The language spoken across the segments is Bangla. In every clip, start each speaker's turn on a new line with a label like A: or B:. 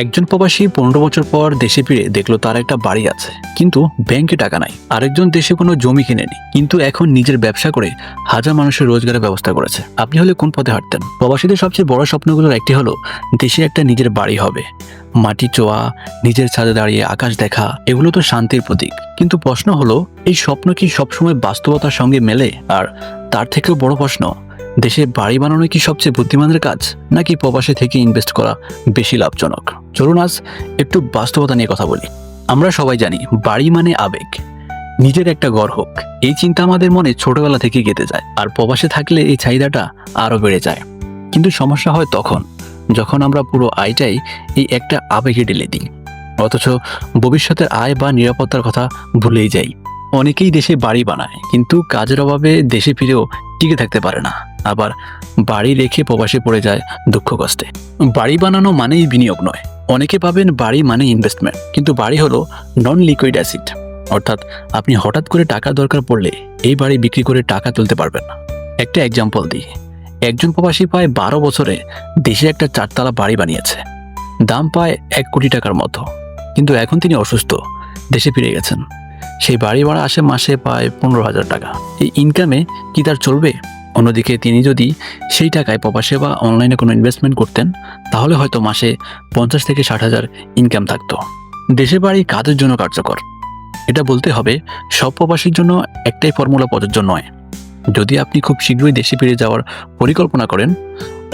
A: একজন প্রবাসী 15 বছর পর দেশে ফিরে দেখলো তার একটা বাড়ি আছে, কিন্তু ব্যাংকে টাকা নাই। আরেকজন দেশে কোনো জমি কিনেনি, কিন্তু এখন নিজের ব্যবসা করে হাজার মানুষের রোজগারের ব্যবস্থা করেছে। আপনি হলে কোন পথে হাঁটতেন? প্রবাসীদের সবচেয়ে বড় স্বপ্নগুলোর একটি হলো দেশে একটা নিজের বাড়ি হবে, মাটি চোয়া, নিজের ছাদে দাঁড়িয়ে আকাশ দেখা। এগুলো তো শান্তির প্রতীক, কিন্তু প্রশ্ন হলো এই স্বপ্ন কি সবসময় বাস্তবতার সঙ্গে মেলে? আর তার থেকেও বড় প্রশ্ন, দেশে বাড়ি বানানো কি সবচেয়ে বুদ্ধিমানের কাজ, নাকি প্রবাসে থেকে ইনভেস্ট করা বেশি লাভজনক? চলুন আজ একটু বাস্তবতা নিয়ে কথা বলি। আমরা সবাই জানি বাড়ি মানে আবেগ, নিজের একটা ঘর হোক, এই চিন্তা আমাদের মনে ছোটবেলা থেকে গেঁথে যায়। আর প্রবাসে থাকলে এই চাহিদাটা আরো বেড়ে যায়। কিন্তু সমস্যা হয় তখন যখন আমরা পুরো আয়টাই এই একটা আবেগে ঢেলে দিই, অথচ ভবিষ্যতের আয় বা নিরাপত্তার কথা ভুলেই যাই। অনেকেই দেশে বাড়ি বানায়, কিন্তু কাজের অভাবে দেশে ফিরেও টিকে থাকতে পারে না। আবার বাড়ি রেখে প্রবাসে পড়ে যায় দুঃখ কষ্টে। বাড়ি বানানো মানেই বিনিয়োগ নয়। অনেকে ভাবেন বাড়ি মানে ইনভেস্টমেন্ট, কিন্তু বাড়ি হলো নন লিকুইড অ্যাসেট, অর্থাৎ আপনি হঠাৎ করে টাকা দরকার পড়লে এই বাড়ি বিক্রি করে টাকা তুলতে পারবেন না। একটা এক্সাম্পল দিই, একজন প্রবাসী প্রায় 12 বছরে দেশে একটা 4 তলা বাড়ি বানিয়েছে। দাম পায় 1 কোটি টাকার মতো, কিন্তু এখন তিনি অসুস্থ, দেশে ফিরে গেছেন। সেই বাড়ি ভাড়া আসে মাসে প্রায় 15,000 টাকা। এই ইনকামে কি তার চলবে? অন্যদিকে তিনি যদি সেই টাকায় প্রবাসে বা অনলাইনে কোনো ইনভেস্টমেন্ট করতেন, তাহলে হয়তো মাসে 50 থেকে 60,000 ইনকাম থাকতো। দেশে বাড়ি কাদের জন্য কার্যকর? এটা বলতে হবে, সব প্রবাসীর জন্য একটাই ফর্মুলা প্রযোজ্য নয়। যদি আপনি খুব শীঘ্রই দেশে ফিরে যাওয়ার পরিকল্পনা করেন,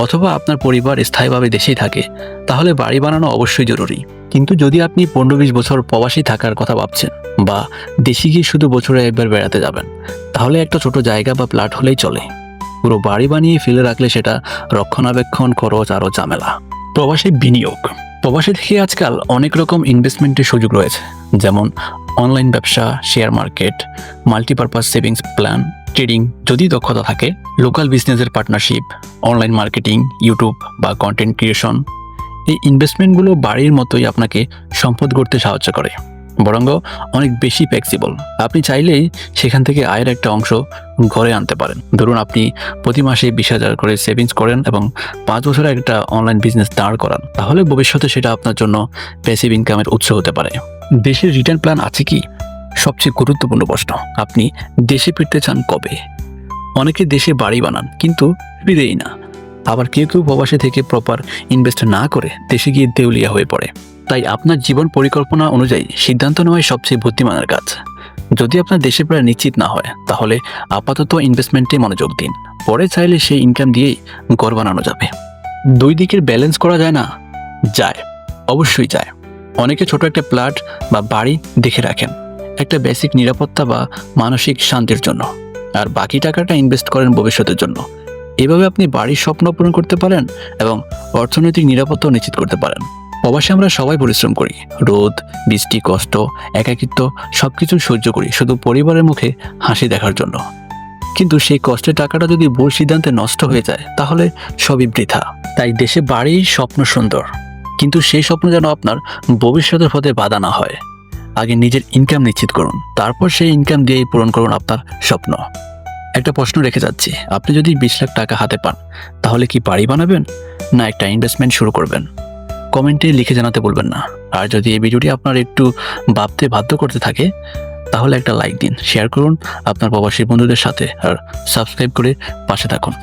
A: অথবা আপনার পরিবার স্থায়ীভাবে দেশেই থাকে, তাহলে বাড়ি বানানো অবশ্যই জরুরি। কিন্তু যদি আপনি 15-20 বছর প্রবাসী থাকার কথা ভাবছেন, বা দেশে গিয়ে শুধু বছরে একবার বেড়াতে যাবেন, তাহলে একটা ছোট জায়গা বা প্লট হলেই চলে। পুরো বাড়ি বানিয়ে ফেলে রাখলে সেটা রক্ষণাবেক্ষণ খরচ আরও ঝামেলা। প্রবাসী বিনিয়োগ। প্রবাসী থেকে আজকাল অনেক রকম ইনভেস্টমেন্টের সুযোগ রয়েছে, যেমন অনলাইন ব্যবসা, share market, multipurpose savings plan, trading যদি দক্ষতা থাকে, লোকাল বিজনেসের পার্টনারশিপ, অনলাইন মার্কেটিং, ইউটিউব বা কন্টেন্ট ক্রিয়েশন। এই ইনভেস্টমেন্টগুলো বাড়ির মতোই আপনাকে সম্পদ গড়তে সাহায্য করে, বরং অনেক বেশি ফ্লেক্সিবল। আপনি চাইলেই সেখান থেকে আয়ের একটা অংশ ঘরে আনতে পারেন। ধরুন আপনি প্রতি মাসে 20,000 করে সেভিংস করেন এবং 5 বছরে একটা অনলাইন বিজনেস দাঁড় করান, তাহলে ভবিষ্যতে সেটা আপনার জন্য প্যাসিভ ইনকামের উৎস হতে পারে। দেশের রিটার্ন প্ল্যান আছে কি? সবচেয়ে গুরুত্বপূর্ণ প্রশ্ন, আপনি দেশে ফিরতে চান কবে? অনেকে দেশে বাড়ি বানান কিন্তু ফিরেই না। আবার কেউ কেউ প্রবাসে থেকে প্রপার ইনভেস্ট না করে দেশে গিয়ে দেউলিয়া হয়ে পড়ে। তাই আপনার জীবন পরিকল্পনা অনুযায়ী সিদ্ধান্ত নেওয়াই সবচেয়ে বুদ্ধিমানের কাজ। যদি আপনার দেশে প্রায় নিশ্চিত না হয়, তাহলে আপাতত ইনভেস্টমেন্টে মনোযোগ দিন। পরে চাইলে সেই ইনকাম দিয়েই ঘর বানানো যাবে। দুই দিকের ব্যালেন্স করা যায় না? যায়, অবশ্যই যায়। অনেকে ছোট একটা প্লট বা বাড়ি দেখে রাখেন একটা বেসিক নিরাপত্তা বা মানসিক শান্তির জন্য, আর বাকি টাকাটা ইনভেস্ট করেন ভবিষ্যতের জন্য। এভাবে আপনি বাড়ির স্বপ্ন পূরণ করতে পারেন এবং অর্থনৈতিক নিরাপত্তাও নিশ্চিত করতে পারেন। প্রবাসে আমরা সবাই পরিশ্রম করি, রোদ, বৃষ্টি, কষ্ট, একাকিত্ব সবকিছু সহ্য করি শুধু পরিবারের মুখে হাসি দেখার জন্য। কিন্তু সেই কষ্টের টাকাটা যদি ভুল সিদ্ধান্তে নষ্ট হয়ে যায়, তাহলে সবই বৃথা। তাই দেশে বাড়ির স্বপ্ন সুন্দর, কিন্তু সেই স্বপ্ন যেন আপনার ভবিষ্যতের পথে বাধা না হয়। আগে নিজের ইনকাম নিশ্চিত করুন, তারপর সেই ইনকাম দিয়েই পূরণ করুন আপনার স্বপ্ন। একটা প্রশ্ন রেখে যাচ্ছি, আপনি যদি 20 লাখ টাকা হাতে পান, তাহলে কি বাড়ি বানাবেন, না একটা ইনভেস্টমেন্ট শুরু করবেন? কমেন্টে লিখে জানাতে বলবেন না। আর যদি এই ভিডিওটি আপনার একটু ভাবতে বাধ্য করতে থাকে, তাহলে একটা লাইক দিন, শেয়ার করুন আপনার প্রবাসী বন্ধুদের সাথে, আর সাবস্ক্রাইব করে পাশে থাকুন।